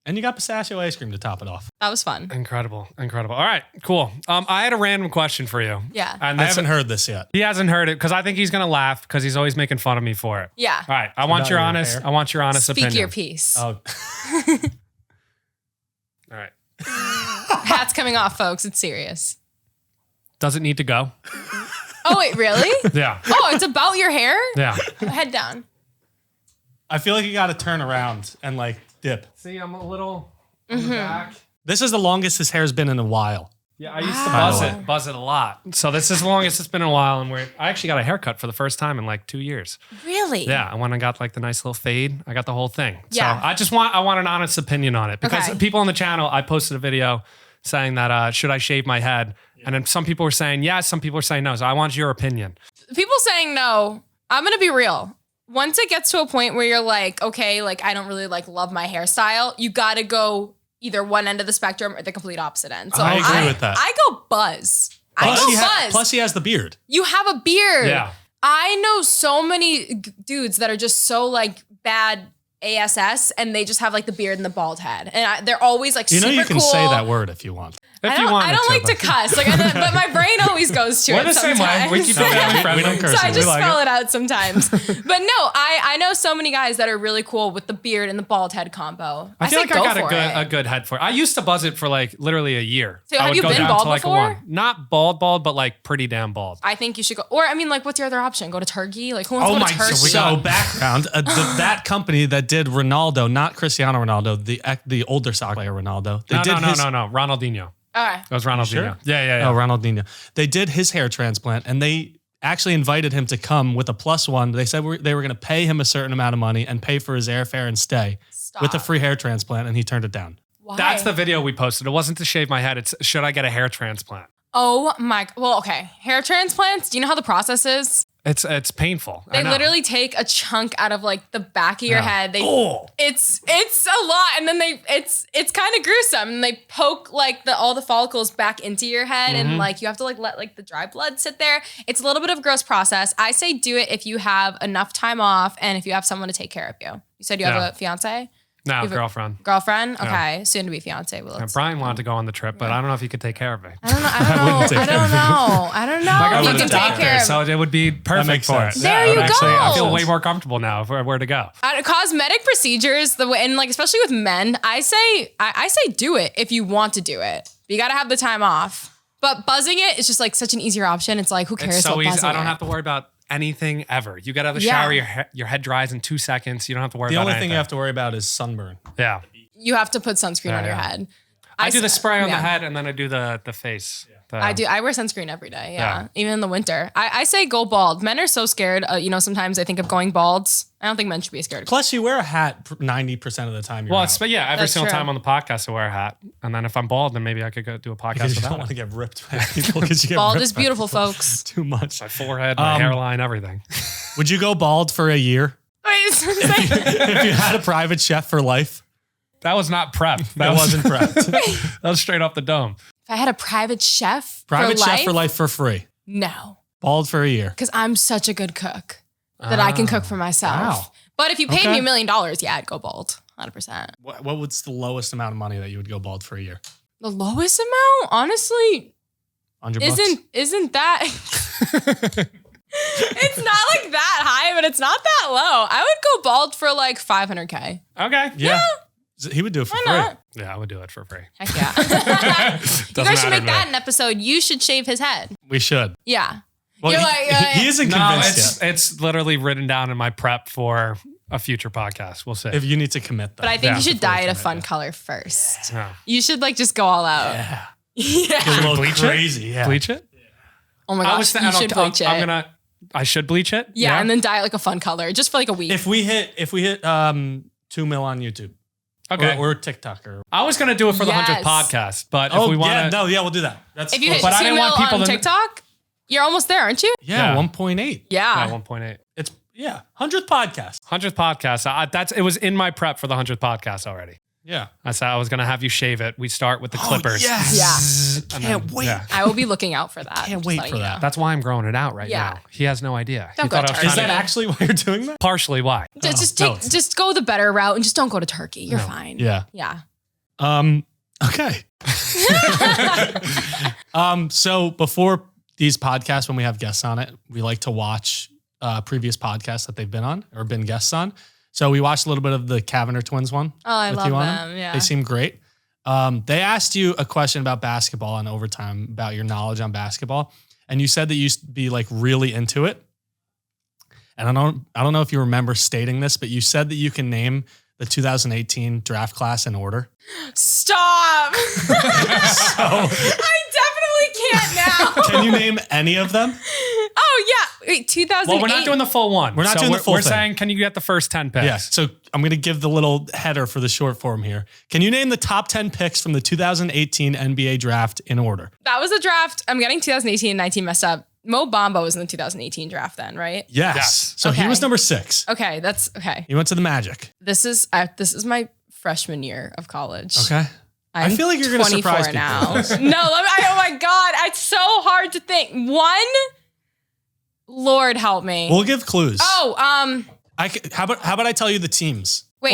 And you got pistachio ice cream to top it off. That was fun. Incredible. All right. Cool. I had a random question for you. Yeah. And I this, haven't heard this yet. he hasn't heard it because I think he's gonna laugh because he's always making fun of me for it. Yeah. All right. I want about your your honest. hair? I want your honest Speak opinion. your piece. Oh, All right. Hat's coming off, folks. It's serious. Does it need to go? Oh, wait, really? Yeah. Oh, it's about your hair? Yeah. Head down. I feel like you got to turn around and like dip. See, I'm a little on the back. This is the longest his hair's been in a while. Yeah, I used to buzz it a lot. So this is the longest it's been in a while, and I actually got a haircut for the first time in like 2 years. Really? Yeah, and when I got like the nice little fade, I got the whole thing. Yeah. So I want an honest opinion on it because people on the channel, I posted a video saying that should I shave my head, and then some people were saying yes, some people were saying no. So I want your opinion. People saying no. I'm gonna be real. Once it gets to a point where you're like, okay, like I don't really like love my hairstyle, you gotta go either one end of the spectrum or the complete opposite end. So I agree with that. I go buzz. Plus he has the beard. You have a beard. Yeah. I know so many dudes that are just so like bad ASS and they just have like the beard and the bald head. And they're always like super cool. You can say that word if you want. I don't like to cuss, like, but my brain always goes to it sometimes. We keep it family friendly. We don't curse. So I just spell it out sometimes. But no, I know so many guys that are really cool with the beard and the bald head combo. I feel like I got a good head for it. I used to buzz it for like literally a year. So have you been bald before? Not bald, but like pretty damn bald. I think you should go. Or I mean, like, what's your other option? Go to Turkey? Like, who wants to go to Turkey? So background, that company that did Ronaldo, not Cristiano Ronaldo, the older soccer player Ronaldo. No, Ronaldinho. All right. That was Ronaldinho. Sure? Yeah. Oh, Ronaldinho. They did his hair transplant, and they actually invited him to come with a +1. They said they were going to pay him a certain amount of money and pay for his airfare and stay with a free hair transplant, and he turned it down. Why? That's the video we posted. It wasn't to shave my head. It's should I get a hair transplant? Oh my. Well, okay. Hair transplants. Do you know how the process is? It's painful. They literally take a chunk out of like the back of your head. It's a lot, and then it's kind of gruesome. And they poke like all the follicles back into your head, and like you have to like let like the dry blood sit there. It's a little bit of a gross process. I say do it if you have enough time off and if you have someone to take care of you. You said you have a fiance? No, girlfriend. Girlfriend? Okay. Soon to be fiance. Brian wanted to go on the trip, but I don't know if he could take care of me. I don't know. Like I You was can a take doctor, care of so it would be perfect for it. There you go. I feel way more comfortable now if where to go. Cosmetic procedures, and like especially with men, I say do it if you want to do it. You got to have the time off. But buzzing it is just like such an easier option. It's like who cares? It's so about easy. I don't have to worry about anything ever. You gotta have a shower. Your head dries in 2 seconds. You don't have to worry about anything. The only thing you have to worry about is sunburn. Yeah. You have to put sunscreen on your head. I do the spray on the head and then I do the face. I wear sunscreen every day. Yeah. Even in the winter. I say go bald. Men are so scared. Sometimes I think of going bald. I don't think men should be scared. Plus, you wear a hat 90% of the time. Every single time on the podcast I wear a hat. And then if I'm bald, then maybe I could go do a podcast because you without don't want to get ripped by people. Bald is beautiful, folks. Too much. My forehead, my hairline, everything. Would you go bald for a year? If you had a private chef for life? That was not prep. That wasn't prep. That was straight off the dome. If I had a private chef for life for free. No. Bald for a year. Because I'm such a good cook that I can cook for myself. Wow. But if you paid me $1 million, I'd go bald. 100%. What was the lowest amount of money that you would go bald for a year? The lowest amount? Honestly, $100. Isn't that... It's not like that high, but it's not that low. I would go bald for like $500K. Okay. Yeah. He would do it for free. Not? Yeah, I would do it for free. Heck yeah. You guys should make that an episode. You should shave his head. We should. Yeah. Well, he isn't convinced yet. It's literally written down in my prep for a future podcast. We'll see. If you need to commit, though. But I think you should dye it a fun color first. Yeah. You should like just go all out. Yeah. Yeah. A little bleach crazy. Yeah. Bleach it? Oh my gosh, you should bleach it. I should bleach it? Yeah, and then dye it like a fun color just for like a week. If we hit 2 mil on YouTube. Okay. Or TikTok. I was going to do it for the 100th podcast, but if we want to... we'll do that. If you hit 2 mil on TikTok, you're almost there, aren't you? Yeah. 1.8. Yeah. 1.8. It's 100th podcast. 100th podcast. It was in my prep for the 100th podcast already. Yeah. I said I was going to have you shave it. We start with the clippers. Yes. Yeah. Can't wait. Yeah. I will be looking out for that. Can't wait for that. That's why I'm growing it out right now. He has no idea. Don't go to Turkey. Is that actually why you're doing that? Partially why. Just go the better route and just don't go to Turkey. You're fine. Yeah. Yeah. Okay. So before these podcasts, when we have guests on it, we like to watch previous podcasts that they've been on or been guests on. So we watched a little bit of the Cavanagh twins one. Oh, I love them. Yeah. They seem great. They asked you a question about basketball on Overtime, about your knowledge on basketball. And you said that you used to be like really into it. And I don't know if you remember stating this, but you said that you can name the 2018 draft class in order. Stop. I can't now. Can you name any of them? Oh, yeah. Wait, 2008. Well, we're not doing the full one. We're not doing the full We're thing. saying, can you get the first 10 picks? Yeah. So I'm going to give the little header for the short form here. Can you name the top 10 picks from the 2018 NBA draft in order? That was a draft. I'm getting 2018 and 19 messed up. Mo Bamba was in the 2018 draft then, right? Yes. So he Okay. was number 6. Okay, that's okay. He went to the Magic. This is my freshman year of college. Okay. I feel like you're going to surprise people. now. No, oh my God. It's so hard to think. One, Lord help me. We'll give clues. Oh, How about I tell you the teams? wait.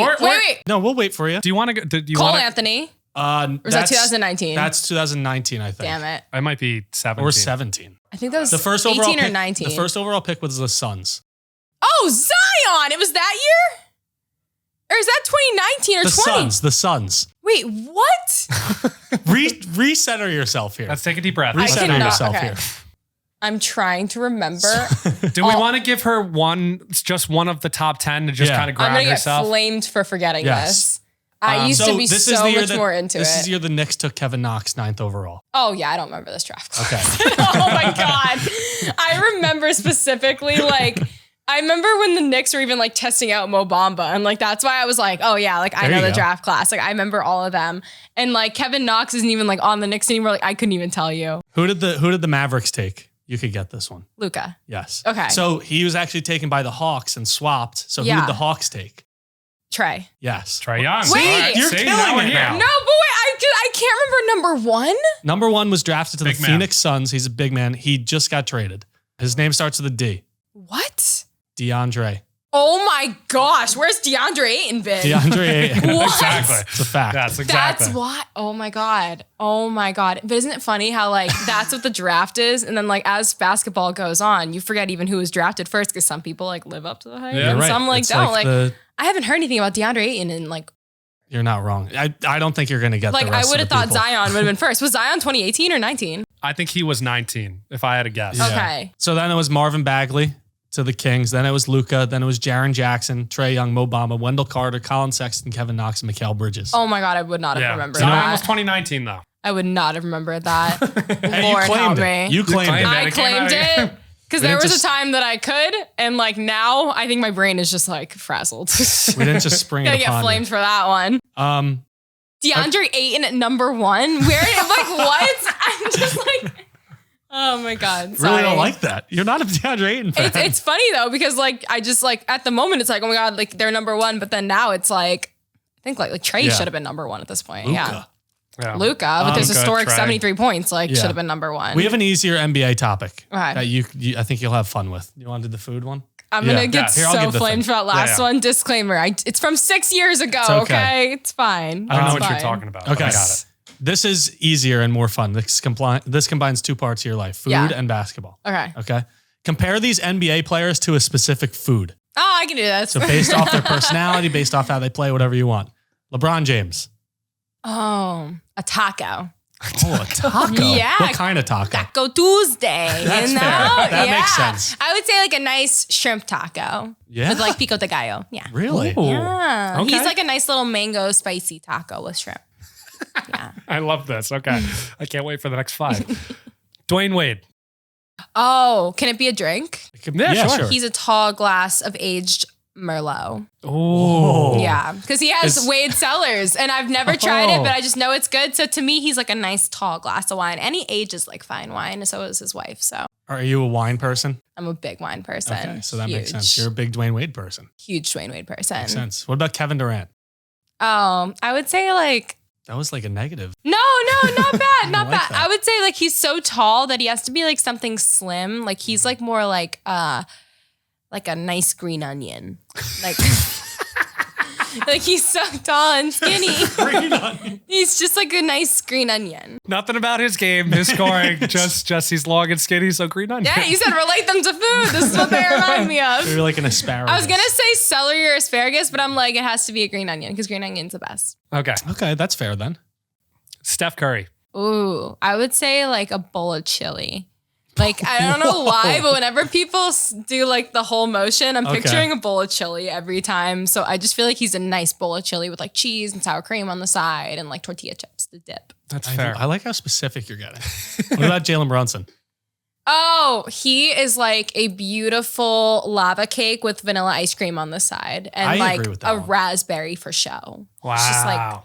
No, we'll wait for you. Do you want to go? Do you Cole want Anthony. Or Or was that 2019? That's 2019, I think. Damn it. I might be 17. Or 17. I think that was The first 18 overall or pick, 19. The first overall pick was the Suns. Oh, Zion. It was that year? Or is that 2019 or The 20? The Suns. Wait, what? Recenter yourself here. Let's take a deep breath. I Recenter cannot- yourself okay. here. I'm trying to remember. Do we want to give her just one of the top 10 to just Yeah. kind of I'm grab going to get herself? flamed for forgetting Yes. this. I used to be this so is the year much more into This it. is the year the Knicks took Kevin Knox 9th overall. Oh, yeah, I don't remember this draft class. Okay. Oh, my God. I remember specifically, I remember when the Knicks were even, testing out Mo Bamba. And, that's why I was like, oh, yeah, I There know you the go. draft class. I remember all of them. And, Kevin Knox isn't even, on the Knicks anymore. I couldn't even tell you. Who did the Mavericks take? You could get this one. Luka. Yes. Okay. So he was actually taken by the Hawks and swapped. So who Yeah. did the Hawks take? Trey. Yes. Trae Young. Wait, All right, you're see, killing now we're it here. now. No, but wait, I can't remember number one. Number 1 was drafted to Big the man. Phoenix Suns. He's a big man. He just got traded. His name starts with a D. What? DeAndre. Oh my gosh, where's DeAndre Ayton been? DeAndre Ayton. What? Exactly. It's a fact. That's exactly. That's why. Oh my God. Oh my God. But isn't it funny how that's what the draft is? And then as basketball goes on, you forget even who was drafted first because some people live up to the hype. Yeah. And You're right. some It's don't. I haven't heard anything about DeAndre Ayton in You're not wrong. I don't think you're going to get the I rest would of have the thought people. Zion would have been first. Was Zion 2018 or 19? I think he was 19, if I had to guess. Yeah. Okay. So then it was Marvin Bagley to the Kings. Then it was Luka. Then it was Jaren Jackson, Trae Young, Mo Bamba, Wendell Carter, Colin Sexton, Kevin Knox, and Mikal Bridges. Oh my God, I would not have Yeah. remembered Zion that. was 2019, though. I would not have remembered that. Hey, Lord you help claimed me. it. You claimed claimed it. it. I It came out claimed of you. it because We there didn't was just- a time that I could, and now I think my brain is just frazzled. We didn't just spring Gotta it get upon flamed for that one. you. DeAndre Ayton at number 1. Where? What? I'm just oh my God. Sorry. Really don't like that. You're not a DeAndre Ayton fan. It's funny though because I just at the moment it's oh my God, they're number 1, but then now it's I think Trey Yeah. should have been number 1 at this point. Luka. Yeah. Yeah. Luka with his Luka, historic Trey. 73 points Yeah. should have been number 1. We have an easier NBA topic Okay. that you I think you'll have fun with. You want to do the food one? I'm gonna Yeah. get Yeah, here, I'll so give the flamed thing. for that last Yeah. one. Disclaimer: it's from 6 years ago. It's Okay. okay. It's fine. I don't know It's what you're fine. talking about. Okay. But I got it. This is easier and more fun. This combines 2 parts of your life, food Yeah. and basketball. Okay. Okay. Compare these NBA players to a specific food. Oh, I can do this. So based off their personality, based off how they play, whatever you want. LeBron James. Oh, a taco. Oh, a taco. Yeah. What kind of taco? Taco Tuesday. That's you know? fair. That yeah. makes sense. I would say a nice shrimp taco. Yeah. With pico de gallo. Yeah. Really? Ooh. Yeah. Okay. He's a nice little mango spicy taco with shrimp. Yeah. I love this. Okay. I can't wait for the next 5. Dwayne Wade. Oh, can it be a drink? Yeah, sure. He's a tall glass of aged Merlot. Oh. Yeah, because he has Is- Wade Cellars, and I've never tried it, Oh. but I just know it's good. So to me, he's a nice tall glass of wine, and he ages like fine wine. So is his wife. So Are you a wine person? I'm a big wine person. Okay, so that makes Huge. sense. You're a big Dwayne Wade person. Huge Dwayne Wade person. Makes sense. What about Kevin Durant? Oh, I would say That was a negative. no, not bad, not like bad. that. I would say he's so tall that he has to be something slim. He's more like a nice green onion. He's so tall and skinny. Green onion. He's just a nice green onion. Nothing about his game, his scoring, just he's long and skinny, so green onion. Yeah, you said relate them to food. This is what they remind me of. You're like an asparagus. I was gonna say celery or asparagus, but I'm it has to be a green onion because green onion's the best. Okay. Okay, that's fair then. Steph Curry. Ooh, I would say a bowl of chili. Like, I don't know why, but whenever people do like the whole motion, I'm picturing a bowl of chili every time. So I just feel like he's a nice bowl of chili with like cheese and sour cream on the side and like tortilla chips to dip. That's fair. I like how specific you're getting. What about Jalen Brunson? Oh, he is like a beautiful lava cake with vanilla ice cream on the side and I like agree with that a one. raspberry for show. Wow. It's just like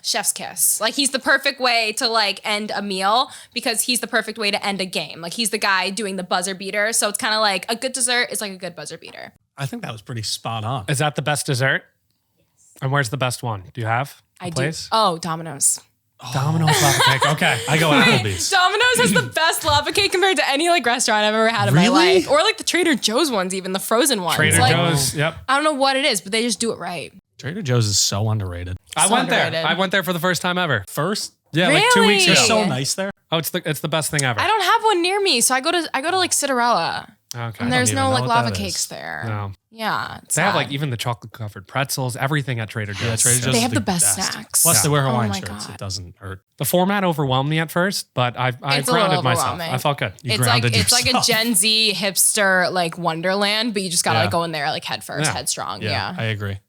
chef's kiss. Like he's the perfect way to like end a meal because he's the perfect way to end a game. Like he's the guy doing the buzzer beater. So it's kind of like a good dessert is like a good buzzer beater. I think that was pretty spot on. Is that the best dessert? And where's the best one? Do you have a place? Oh, Domino's. Domino's lava cake. Okay. I go Applebee's. Domino's has the best lava cake compared to any like restaurant I've ever had in my Really? life. Or like the Trader Joe's ones, even the frozen ones. Trader like, Joe's. Yep. I don't know what it is, but they just do it right. Trader Joe's is so underrated. I So went there. underrated. I went there for the first time ever. First, Yeah, like 2 weeks Really? ago. they're so nice there. Oh, it's the best thing ever. I don't have one near me, so I go to like Cinderella. Okay. And there's even no know like what lava that cakes is. there. No. Yeah. It's They have sad. like even the chocolate covered pretzels, everything at Trader Joe's. Yeah, Trader Joe's They is have the best snacks. Plus, they wear Oh Hawaiian my shirts. God. It doesn't hurt. The format overwhelmed me at first, but I It's a little grounded myself. overwhelming. I felt good. You It's like grounded it's like a yourself. Gen Z hipster like wonderland, but you just gotta Yeah. like go in there like head first, Yeah. headstrong. Yeah, Yeah. I agree.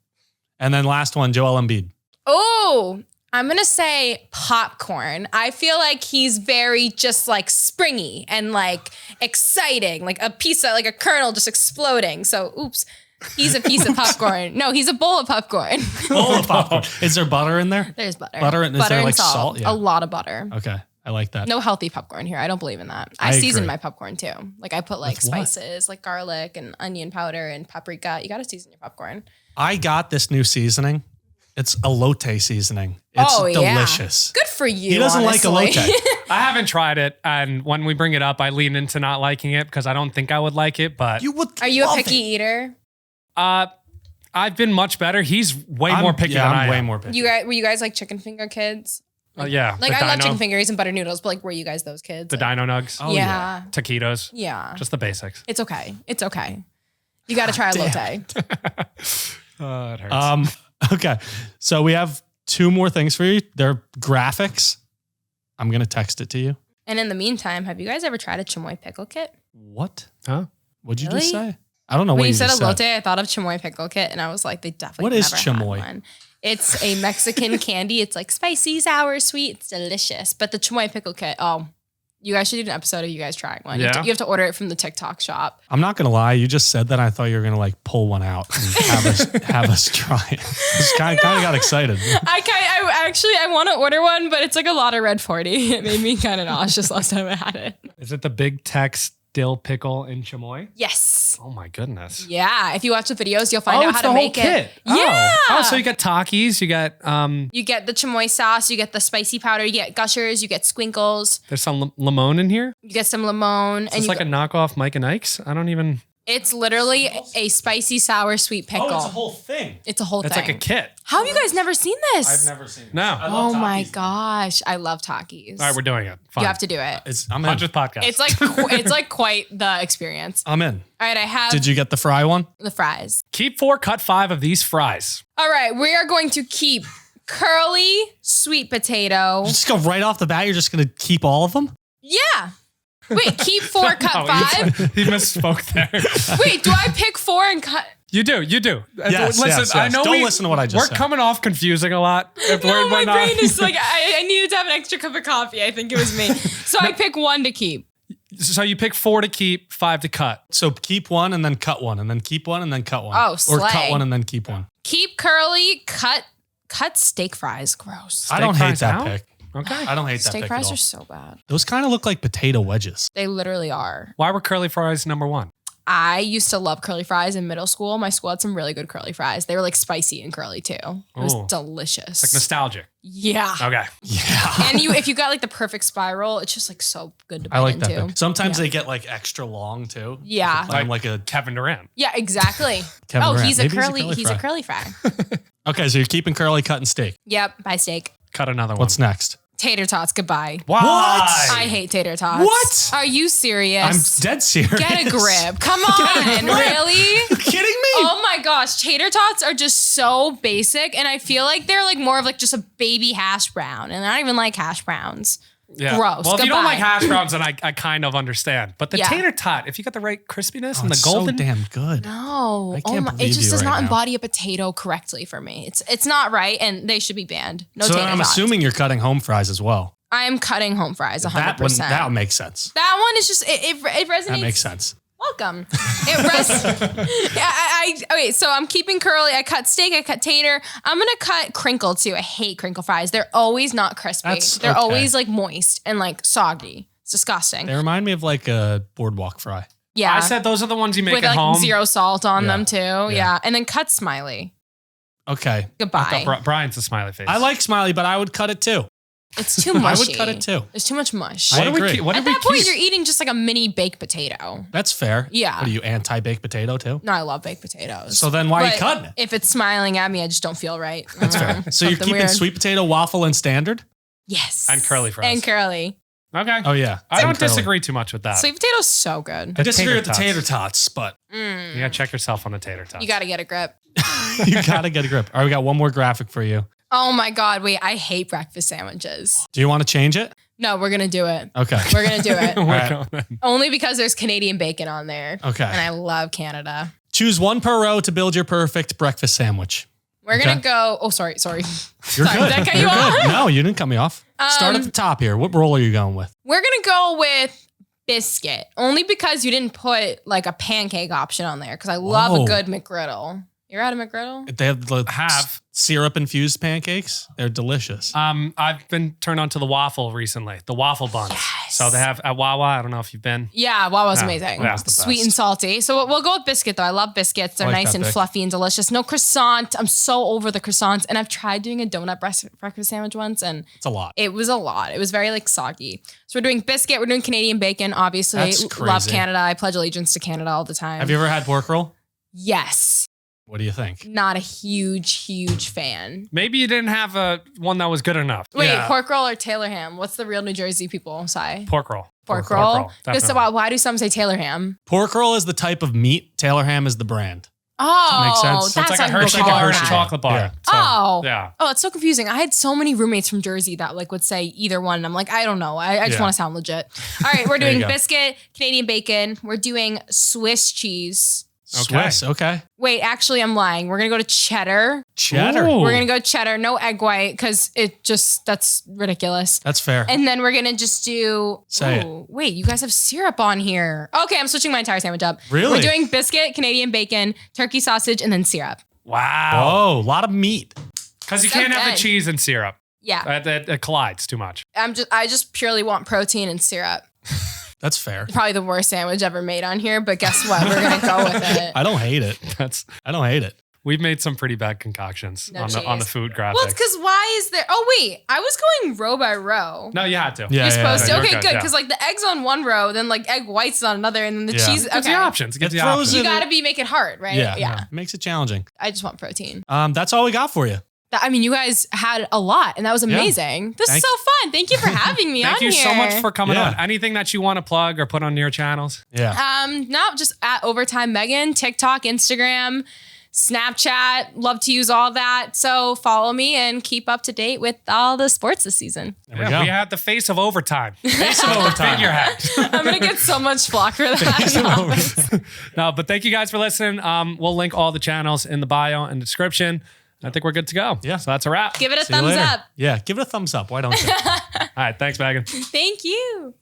And then last one, Joel Embiid. Oh, I'm gonna say popcorn. I feel like he's very just like springy and like exciting, like a piece of like a kernel just exploding. So oops. He's a piece of popcorn. No, he's a bowl of popcorn. Bowl of popcorn. Is there butter in there? There's butter. Butter and is there like salt? Yeah. A lot of butter. Okay, I like that. No healthy popcorn here. I don't believe in that. I I season agree. my popcorn too. Like I put like With what? spices, like garlic and onion powder and paprika. You got to season your popcorn. I got this new seasoning. It's elote seasoning. It's Oh, yeah. delicious. Good for you. He doesn't honestly. like elote. I haven't tried it, and when we bring it up, I lean into not liking it because I don't think I would like it. But You would. Are you a love picky it. eater? I've been much better. He's way more picky Yeah, than I'm I way am. more picky. Were you guys like chicken finger kids? Yeah, Like the I love dino, chicken fingers and butter noodles, but like were you guys those kids? the dino nugs, Oh, yeah. taquitos, Yeah. just the basics. It's okay. It's okay. You got to try elote. It hurts. Okay, so we have two more things for you. They're graphics. I'm gonna text it to you. And in the meantime, have you guys ever tried a chamoy pickle kit? What? Huh? What'd you Really? just say? I don't know When what you you said just elote, said. I thought of chamoy pickle kit, and I was like, they definitely What is never had chamoy? one. It's a Mexican candy. It's like spicy, sour, sweet. It's delicious. But the chamoy pickle kit, oh, you guys should do an episode of you guys trying one. Yeah? You have to order it from the TikTok shop. I'm not gonna lie. You just said that. I thought you were gonna like pull one out and have us try it. Just kind of got excited. I want to order one, but it's like a lot of red 40. It made me kind of nauseous last time I had it. Is it the Big Tex dill pickle in chamoy? Yes. Oh my goodness. Yeah. If you watch the videos, you'll find out it's how to the whole make kit. it. Yeah. Oh, so you got Takis, you got You get the chamoy sauce, you get the spicy powder, you get gushers, you get squinkles, there's some limon in here. you get some limon, It's like a knockoff Mike and Ike's. I don't even. it's literally a spicy, sour, sweet pickle. whole thing. It's a whole It's thing. like a kit. How have you guys never seen this? I've never seen. No. Oh my gosh, I love Takis. All right, we're doing it. Fine. You have to do it. I'm in. 100th podcast. It's like quite the experience. I'm in. All right, I have Did you get the fry one? the fries. Keep 4, cut 5 of these fries. All right, we are going to keep curly sweet potato. Just go right off the bat. You're just gonna keep all of them. Yeah. Wait, keep 4, cut No, 5. He misspoke there. Wait, do I pick 4 and cut? You do. Yes, Listen, yes, I yes. know Don't listen to what I just We're said. coming off confusing a lot. If No, we're my not- brain is like, I needed to have an extra cup of coffee. I think it was me. So I pick 1 to keep. So you pick 4 to keep, 5 to cut. So keep one and then cut one and then keep one and then cut one. Oh, or slay. cut one and then keep one. Keep curly, cut steak fries. Gross. I don't hate fries that out? pick. Okay. I don't hate that Steak pick fries at all. are so bad. Those kind of look like potato wedges. They literally are. Why were curly fries number 1? I used to love curly fries in middle school. My school had some really good curly fries. They were like spicy and curly too. It was Ooh. delicious. Like nostalgic. Yeah. Okay. Yeah. And if you got like the perfect spiral, it's just like so good to bite I like into. that pick. Sometimes Yeah. they get like extra long too. Yeah. I'm like a Kevin Durant. Yeah, exactly. Kevin oh, Durant. he's a Maybe curly. He's a fry. curly fry. Okay, so you're keeping curly, cutting steak. Yep. Bye steak. Cut another one. What's next? Tater tots. Goodbye. Why? I hate tater tots. What? Are you serious? I'm dead serious. Get a grip. Come on. grip. Really? You kidding me? Oh my gosh, tater tots are just so basic, and I feel like they're like more of like just a baby hash brown, and I don't even like hash browns. Yeah. Gross. Well, if you don't Goodbye. like hash browns, then I kind of understand. But the Yeah. tater tot, if you got the right crispiness and it's the golden, so damn good. No. I can't it believe just you does right not now. embody a potato correctly for me. It's not right, and they should be banned. No So tater I'm tots. assuming you're cutting home fries as well. I am cutting home fries 100%. That would make sense. That one is just it resonates. That makes sense. Welcome. Okay, so I'm keeping curly. I cut steak. I cut tater. I'm gonna cut crinkle too. I hate crinkle fries. They're always not crispy. They're okay. always like moist and like soggy. It's disgusting. They remind me of like a boardwalk fry. Yeah, I said those are the ones you make with at like home. zero salt on them too. Yeah. Yeah, and then cut smiley. Okay. Goodbye. Brian's a smiley face. I like smiley, but I would cut it too. It's too I mushy. would cut it too. There's too much mush. I agree. What At did we that point, keep? you're eating just like a mini baked potato. That's fair. Yeah. What are you, anti-baked potato too? No, I love baked potatoes. So then why are you But cutting it? if it's smiling at me, I just don't feel right. That's fair. So you're Something keeping weird. sweet potato, waffle, and standard? Yes. And curly fries. And curly. Okay. Oh yeah. I don't And curly. disagree too much with that. Sweet potato's so good. I disagree tater with the tots. tater tots, but You gotta check yourself on the tater tots. You got to get a grip. you gotta get a grip. All right, we got one more graphic for you. Oh my God. Wait, I hate breakfast sandwiches. Do you want to change it? No, we're going to do it. Okay. We're going to do it. Work Right. on it. Only because there's Canadian bacon on there. Okay. And I love Canada. Choose one per row to build your perfect breakfast sandwich. We're Okay. going to go. Oh, sorry. You're Sorry, good. did I cut You're you off? good. No, you didn't cut me off. Start at the top here. What roll are you going with? We're going to go with biscuit. Only because you didn't put like a pancake option on there. Because I love Whoa. a good McGriddle. You're at a McGriddle? They have the Have. syrup infused pancakes. They're delicious. I've been turned on to the waffle recently, the waffle buns. Yes. So they have at Wawa. I don't know if you've been. Yeah, Wawa's Yeah, amazing. Wawa's the Sweet best. and salty. So we'll go with biscuit though. I love biscuits. They're I like nice that, and Vic. fluffy and delicious. No croissant. I'm so over the croissants. And I've tried doing a donut breakfast sandwich once and It's a lot. it was a lot. It was very like soggy. So we're doing biscuit. We're doing Canadian bacon, obviously. That's Love crazy. Canada. I pledge allegiance to Canada all the time. Have you ever had pork roll? Yes. What do you think? Not a huge fan. Maybe you didn't have a one that was good enough. Wait, Yeah. pork roll or Taylor ham? What's the real New Jersey people say? Pork roll. Pork roll? Because definitely. why do some say Taylor ham? Pork roll is the type of meat. Taylor ham is the brand. Oh, Makes sense. So it's like a how Hershey, people like a call Hershey that. chocolate bar. Yeah. So, Oh. Yeah. Oh, it's so confusing. I had so many roommates from Jersey that like would say either one. And I'm like, I don't know. I just Yeah. want to sound legit. All right, we're There you doing go. biscuit, Canadian bacon. We're doing Swiss cheese. Swiss. Okay. Wait, actually, I'm lying. We're gonna go to cheddar. Cheddar. Ooh. We're gonna go cheddar, no egg white, because that's ridiculous. That's fair. And then we're gonna just do. Say it. Wait, you guys have syrup on here. Okay, I'm switching my entire sandwich up. Really? We're doing biscuit, Canadian bacon, turkey sausage, and then syrup. Wow. Oh, a lot of meat. Because you So can't have the good. cheese and syrup. Yeah, It collides too much. I just purely want protein and syrup. That's fair. Probably the worst sandwich ever made on here, but guess what? We're gonna go with it. I don't hate it. I don't hate it. We've made some pretty bad concoctions No on the cheese. food graphics. Well, it's because why is there? Oh wait, I was going row by row. No, you had to. Yeah, You're supposed to. you're Okay, good, good. yeah. Because like the eggs on one row, then like egg whites on another, and then the Yeah. cheese. It gives Okay, you options. It gives It you throws options. you it- gotta make it hard, right? Yeah. It makes it challenging. I just want protein. That's all we got for you. I mean, you guys had a lot, and that was amazing. This is Thank- so fun. Thank you for having me on Thank you here. so much for coming Yeah. on. Anything that you want to plug or put on your channels? Yeah. No, just at Overtime Megan, TikTok, Instagram, Snapchat. Love to use all that. So follow me and keep up to date with all the sports this season. There we go. We had the face of overtime. Face of overtime. Figurehead. I'm gonna get so much flack for that. No, but thank you guys for listening. We'll link all the channels in the bio and description. I think we're good to go. Yeah. So that's a wrap. Give it a See you thumbs later. up. Yeah. Give it a thumbs up. Why don't you? All right. Thanks, Megan. Thank you.